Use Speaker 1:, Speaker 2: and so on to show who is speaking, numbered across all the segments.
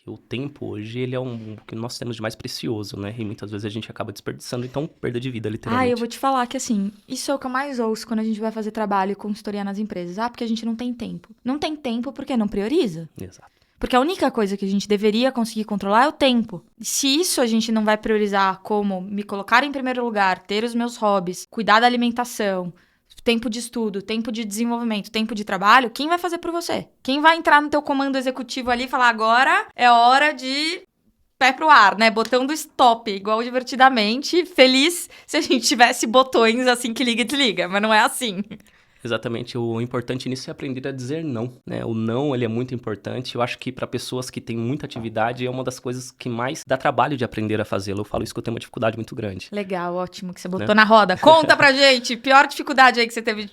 Speaker 1: O tempo hoje, ele é o que nós temos de mais precioso, né? E muitas vezes a gente acaba desperdiçando, então perda de vida, literalmente.
Speaker 2: Eu vou te falar que assim, isso é o que eu mais ouço quando a gente vai fazer trabalho e consultoria nas empresas. Porque a gente não tem tempo. Não tem tempo porque não prioriza.
Speaker 1: Exato.
Speaker 2: Porque a única coisa que a gente deveria conseguir controlar é o tempo. Se isso a gente não vai priorizar como me colocar em primeiro lugar, ter os meus hobbies, cuidar da alimentação, tempo de estudo, tempo de desenvolvimento, tempo de trabalho, quem vai fazer por você? Quem vai entrar no teu comando executivo ali e falar agora é hora de pé pro ar, né? Botão do stop, igual Divertidamente. Feliz se a gente tivesse botões assim que liga e desliga, mas não é assim.
Speaker 1: Exatamente, o importante nisso é aprender a dizer não, né? O não, ele é muito importante. Eu acho que para pessoas que têm muita atividade, é uma das coisas que mais dá trabalho de aprender a fazê-lo. Eu falo isso que eu tenho uma dificuldade muito grande.
Speaker 2: Legal, ótimo que você
Speaker 1: Né?
Speaker 2: botou na roda. Conta pra gente, pior dificuldade aí que você teve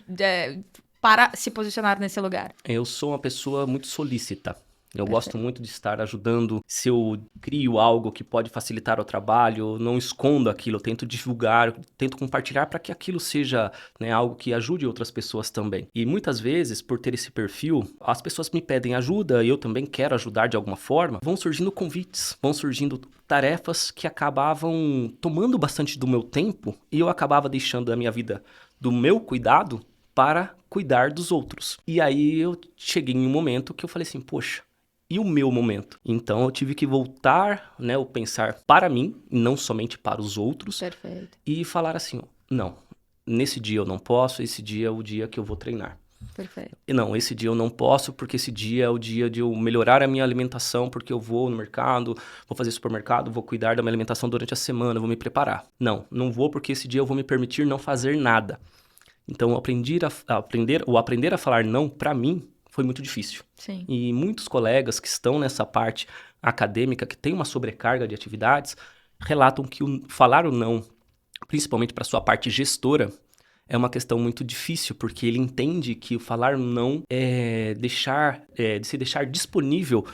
Speaker 2: para se posicionar nesse lugar.
Speaker 1: Eu sou uma pessoa muito solícita. Eu gosto muito de estar ajudando. Se eu crio algo que pode facilitar o trabalho, eu não escondo aquilo, eu tento divulgar, eu tento compartilhar para que aquilo seja, né, algo que ajude outras pessoas também. E muitas vezes, por ter esse perfil, as pessoas me pedem ajuda e eu também quero ajudar de alguma forma. Vão surgindo convites, vão surgindo tarefas que acabavam tomando bastante do meu tempo e eu acabava deixando a minha vida do meu cuidado para cuidar dos outros. E aí eu cheguei em um momento que eu falei assim, poxa, e o meu momento? Então eu tive que voltar, né, o pensar para mim, e não somente para os outros.
Speaker 2: Perfeito.
Speaker 1: E falar assim, ó, não, nesse dia eu não posso, esse dia é o dia que eu vou treinar.
Speaker 2: Perfeito.
Speaker 1: E não, esse dia eu não posso porque esse dia é o dia de eu melhorar a minha alimentação, porque eu vou no mercado, vou fazer supermercado, vou cuidar da minha alimentação durante a semana, vou me preparar. Não, não vou porque esse dia eu vou me permitir não fazer nada. Então aprender a falar não, para mim, foi muito difícil.
Speaker 2: Sim.
Speaker 1: E muitos colegas que estão nessa parte acadêmica, que tem uma sobrecarga de atividades, relatam que falar o não, principalmente para sua parte gestora, é uma questão muito difícil, porque ele entende que o falar não é de se deixar disponível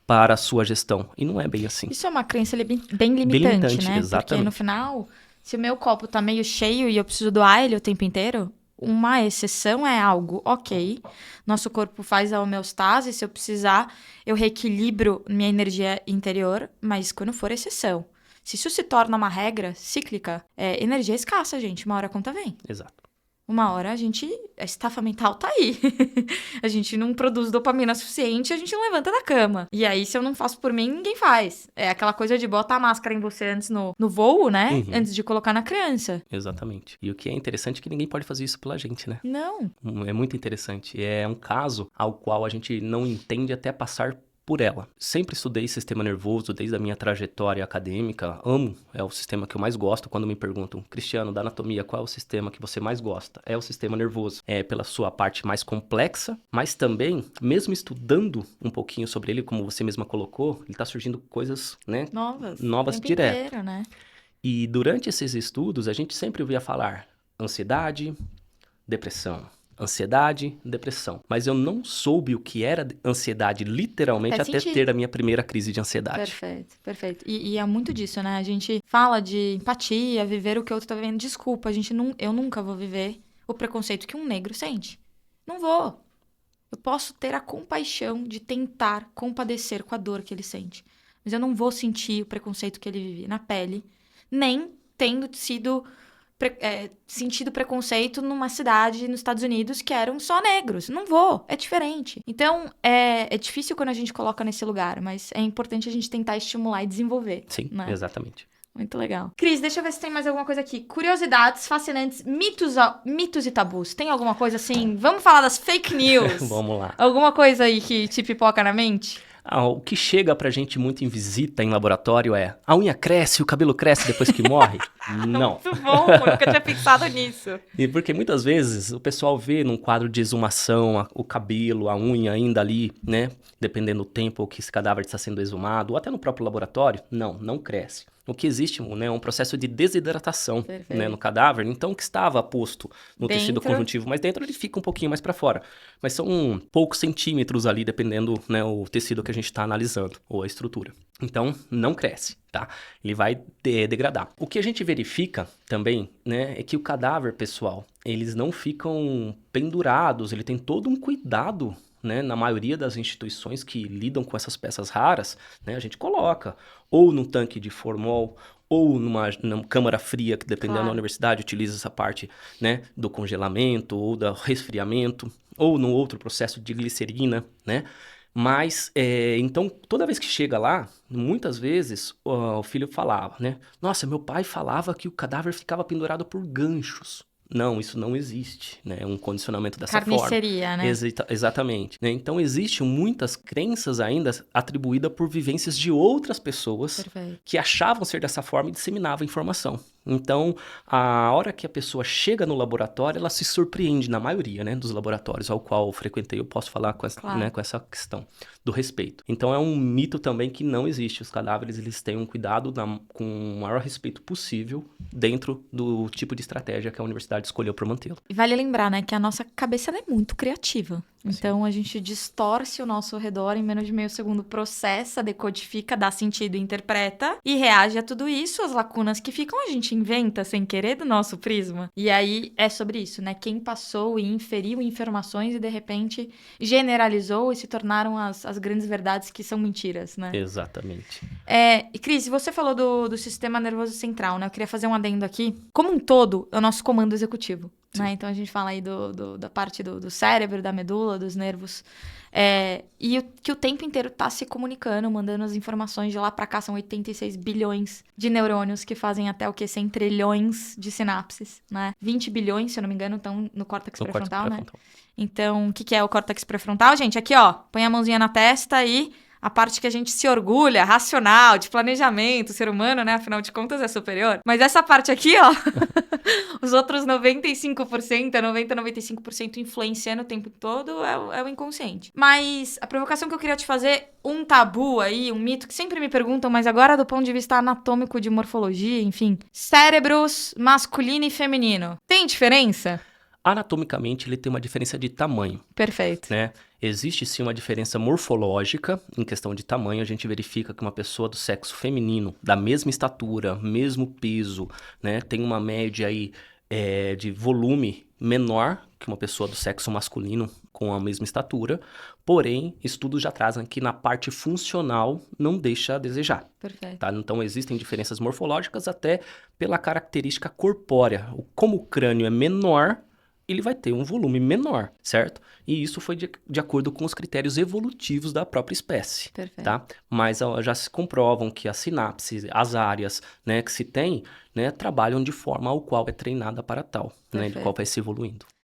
Speaker 1: para a sua gestão. E não é bem assim.
Speaker 2: Isso é uma crença bem limitante,
Speaker 1: Bem limitante,
Speaker 2: né?
Speaker 1: exatamente.
Speaker 2: Porque no final, se o meu copo tá meio cheio e eu preciso doar ele o tempo inteiro, uma exceção é algo ok. Nosso corpo faz a homeostase, se eu precisar, eu reequilibro minha energia interior, mas quando for exceção. Se isso se torna uma regra cíclica, energia escassa, gente. Uma hora a conta vem.
Speaker 1: Exato.
Speaker 2: Uma hora a estafa mental tá aí. A gente não produz dopamina suficiente, a gente não levanta da cama. E aí, se eu não faço por mim, ninguém faz. É aquela coisa de botar a máscara em você antes no voo, né?
Speaker 1: Uhum.
Speaker 2: Antes de colocar na criança.
Speaker 1: Exatamente. E o que é interessante é que ninguém pode fazer isso pela gente, né?
Speaker 2: Não.
Speaker 1: É muito interessante. É um caso ao qual a gente não entende até passar por ela. Sempre estudei sistema nervoso desde a minha trajetória acadêmica. Amo, é o sistema que eu mais gosto. Quando me perguntam, Cristiano, da anatomia, qual é o sistema que você mais gosta? É o sistema nervoso. É pela sua parte mais complexa, mas também, mesmo estudando um pouquinho sobre ele, como você mesma colocou, ele está surgindo coisas, né, novas
Speaker 2: o tempo
Speaker 1: direto.
Speaker 2: inteiro, né?
Speaker 1: E durante esses estudos, a gente sempre ouvia falar ansiedade, depressão. Ansiedade, depressão. Mas eu não soube o que era ansiedade, literalmente, até ter a minha primeira crise de ansiedade.
Speaker 2: Perfeito, perfeito. E é muito disso, né? A gente fala de empatia, viver o que o outro tá vivendo. Desculpa, eu nunca vou viver o preconceito que um negro sente. Não vou. Eu posso ter a compaixão de tentar compadecer com a dor que ele sente. Mas eu não vou sentir o preconceito que ele vive na pele, nem tendo sentido preconceito numa cidade nos Estados Unidos que eram só negros. Não vou, é diferente. Então, é difícil quando a gente coloca nesse lugar, mas é importante a gente tentar estimular e desenvolver.
Speaker 1: Sim,
Speaker 2: né?
Speaker 1: Exatamente.
Speaker 2: Muito legal. Cris, deixa eu ver se tem mais alguma coisa aqui. Curiosidades fascinantes, mitos e tabus. Tem alguma coisa assim? Vamos falar das fake news.
Speaker 1: Vamos lá.
Speaker 2: Alguma coisa aí que te pipoca na mente?
Speaker 1: O que chega pra gente muito em visita em laboratório é: a unha cresce, o cabelo cresce depois que morre? Não.
Speaker 2: Muito bom, eu nunca tinha pensado nisso.
Speaker 1: E porque muitas vezes o pessoal vê num quadro de exumação o cabelo, a unha ainda ali, né? Dependendo do tempo que esse cadáver está sendo exumado, ou até no próprio laboratório. Não cresce. O que existe, né, é um processo de desidratação, né, no cadáver, então que estava posto no tecido conjuntivo, mas dentro ele fica um pouquinho mais para fora. Mas são poucos centímetros ali, dependendo, né, o tecido que a gente está analisando, ou a estrutura. Então, não cresce, tá? Ele vai degradar. O que a gente verifica também, né, é que o cadáver, pessoal, eles não ficam pendurados, ele tem todo um cuidado né, na maioria das instituições que lidam com essas peças raras, né, a gente coloca ou num tanque de formol, ou numa câmara fria, que dependendo da universidade, utiliza essa parte, né, do congelamento ou do resfriamento, ou num outro processo de glicerina, né? Mas, então, toda vez que chega lá, muitas vezes o filho falava, né? Nossa, meu pai falava que o cadáver ficava pendurado por ganchos. Não, isso não existe, né? Um condicionamento dessa forma.
Speaker 2: Carniceria, né?
Speaker 1: Exatamente. Né? Então, existem muitas crenças ainda atribuídas por vivências de outras pessoas
Speaker 2: Perfeito.
Speaker 1: que achavam ser dessa forma e disseminavam informação. Então, a hora que a pessoa chega no laboratório, ela se surpreende, na maioria, né, dos laboratórios ao qual eu frequentei, eu posso falar com essa,
Speaker 2: Claro.
Speaker 1: né, com essa questão do respeito. Então, é um mito também que não existe. Os cadáveres, eles têm um cuidado com o maior respeito possível dentro do tipo de estratégia que a universidade escolheu para mantê-lo.
Speaker 2: E vale lembrar, né, que a nossa cabeça ela é muito criativa. Então, a gente distorce o nosso redor em menos de meio segundo, processa, decodifica, dá sentido, interpreta e reage a tudo isso. As lacunas que ficam, a gente inventa sem querer do nosso prisma. E aí, é sobre isso, né? Quem passou e inferiu informações e, de repente, generalizou e se tornaram as grandes verdades que são mentiras, né?
Speaker 1: Exatamente.
Speaker 2: E Cris, você falou do sistema nervoso central, né? Eu queria fazer um adendo aqui. Como um todo, é o nosso comando executivo. Né? Então, a gente fala aí da parte do cérebro, da medula, dos nervos. E que o tempo inteiro tá se comunicando, mandando as informações de lá pra cá. São 86 bilhões de neurônios que fazem até o quê? 100 trilhões de sinapses, né? 20 bilhões, se eu não me engano, estão no córtex pré-frontal, né? Então, o que é o córtex pré-frontal, gente? Aqui, ó, põe a mãozinha na testa e... a parte que a gente se orgulha, racional, de planejamento, o ser humano, né? Afinal de contas, é superior. Mas essa parte aqui, ó, os outros 95%, 95% influenciando o tempo todo é o inconsciente. Mas a provocação que eu queria te fazer, um tabu aí, um mito que sempre me perguntam, mas agora do ponto de vista anatômico, de morfologia, enfim. Cérebros masculino e feminino. Tem diferença?
Speaker 1: Anatomicamente, ele tem uma diferença de tamanho.
Speaker 2: Perfeito.
Speaker 1: Né? Existe sim uma diferença morfológica em questão de tamanho. A gente verifica que uma pessoa do sexo feminino, da mesma estatura, mesmo peso, né, tem uma média aí, de volume menor que uma pessoa do sexo masculino com a mesma estatura. Porém, estudos já trazem que na parte funcional não deixa a desejar.
Speaker 2: Perfeito.
Speaker 1: Tá? Então, existem diferenças morfológicas até pela característica corpórea. Como o crânio é menor, ele vai ter um volume menor, certo? E isso foi de acordo com os critérios evolutivos da própria espécie.
Speaker 2: Perfeito.
Speaker 1: Tá? Mas já se comprovam que as sinapses, as áreas, né, que se tem, né, trabalham de forma ao qual é treinada para tal, né, de qual vai se evoluindo.